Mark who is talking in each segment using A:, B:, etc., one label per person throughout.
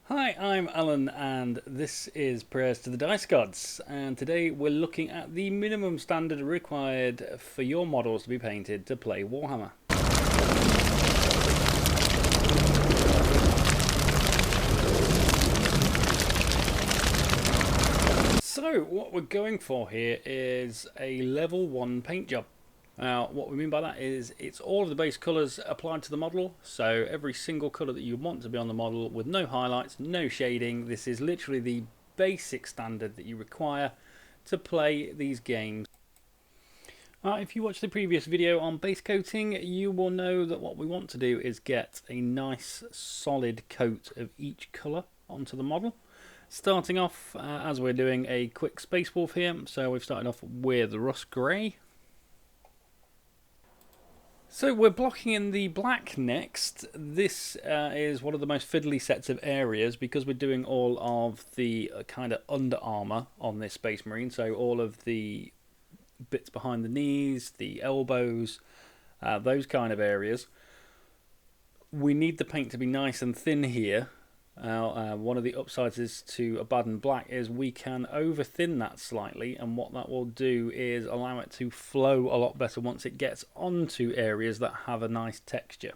A: Hi, I'm Alan and this is Prayers to the Dice Gods, and today we're looking at the minimum standard required for your models to be painted to play Warhammer. So what we're going for here is a level 1 paint job. Now what we mean by that is it's all of the base colours applied to the model, so every single colour that you want to be on the model with no highlights, no shading. This is literally the basic standard that you require to play these games. If you watched the previous video on base coating, you will know that what we want to do is get a nice solid coat of each colour onto the model. Starting off, as we're doing a quick Space Wolf here, so we've started off with the Rust Grey. So we're blocking in the black next. This is one of the most fiddly sets of areas because we're doing all of the kind of under armour on this Space Marine. So all of the bits behind the knees, the elbows, those kind of areas. We need the paint to be nice and thin here. One of the upsides is to a Baden Black is we can over thin that slightly, and what that will do is allow it to flow a lot better once it gets onto areas that have a nice texture.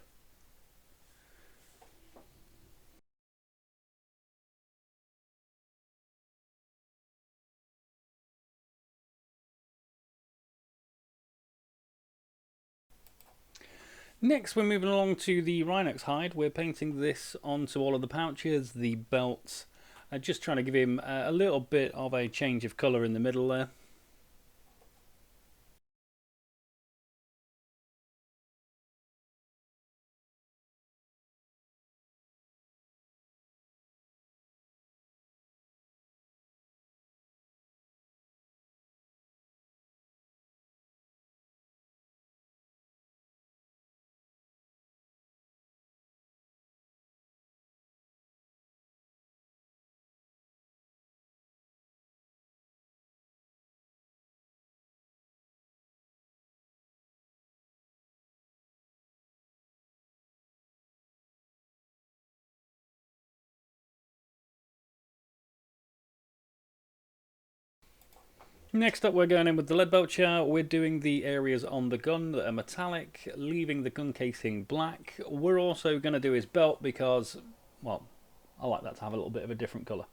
A: Next, we're moving along to the Rhinox hide. We're painting this onto all of the pouches, the belts, just trying to give him a little bit of a change of colour in the middle there. Next up, we're going in with the lead belcher. We're doing the areas on the gun that are metallic, leaving the gun casing black. We're also going to do his belt because, well, I like that to have a little bit of a different colour.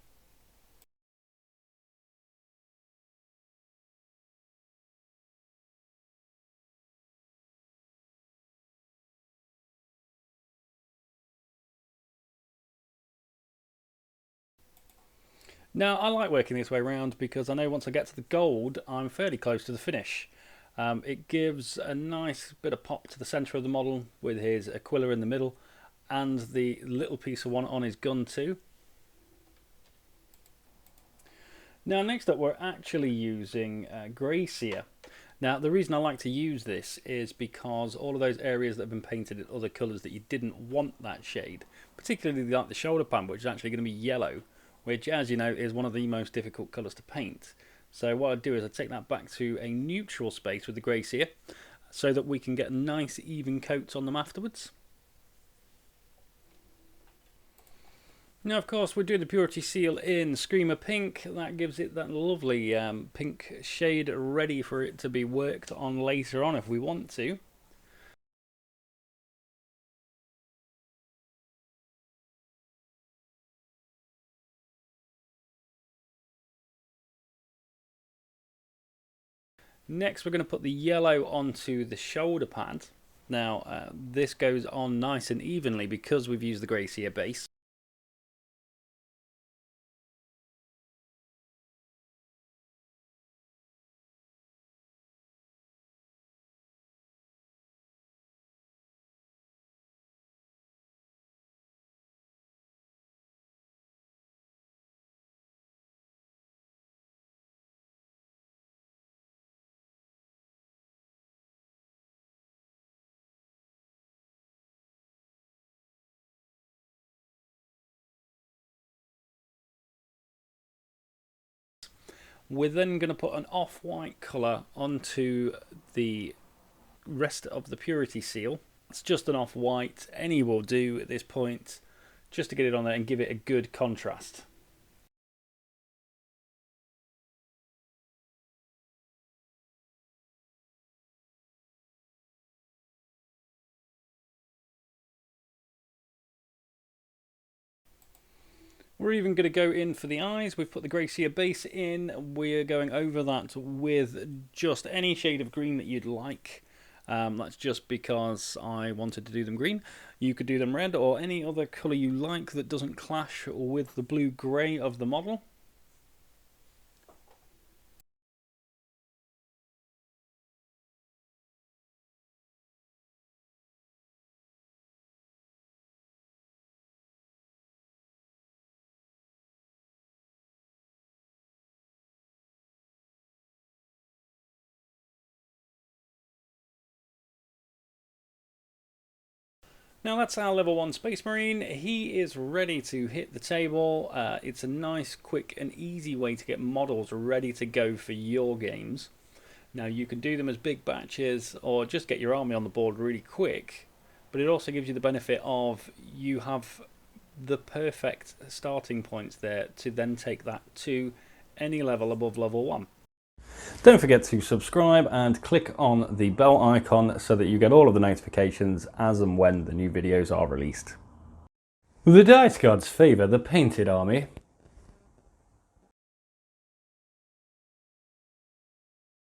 A: Now, I like working this way around because I know once I get to the gold, I'm fairly close to the finish. It gives a nice bit of pop to the centre of the model with his Aquila in the middle and the little piece of one on his gun too. Now, next up, we're actually using Grey Seer. Now, the reason I like to use this is because all of those areas that have been painted in other colours that you didn't want that shade, particularly like the shoulder pad, which is actually going to be yellow, which, as you know, is one of the most difficult colours to paint. So what I do is I take that back to a neutral space with the Grey Seer so that we can get nice even coats on them afterwards. Now, of course, we're doing the Purity Seal in Screamer Pink. That gives it that lovely pink shade ready for it to be worked on later on if we want to. Next, we're going to put the yellow onto the shoulder pad. Now, this goes on nice and evenly because we've used the Grey Seer base. We're then going to put an off-white colour onto the rest of the Purity Seal. It's just an off-white, any will do at this point, just to get it on there and give it a good contrast. We're even going to go in for the eyes. We've put the grey seer base in. We're going over that with just any shade of green that you'd like. That's just because I wanted to do them green. You could do them red or any other colour you like that doesn't clash with the blue-grey of the model. Now that's our level 1 Space Marine. He is ready to hit the table. It's a nice, quick and easy way to get models ready to go for your games. Now you can do them as big batches or just get your army on the board really quick, but it also gives you the benefit of you have the perfect starting points there to then take that to any level above level 1. Don't forget to subscribe and click on the bell icon so that you get all of the notifications as and when the new videos are released. The Dice Gods favour the painted army,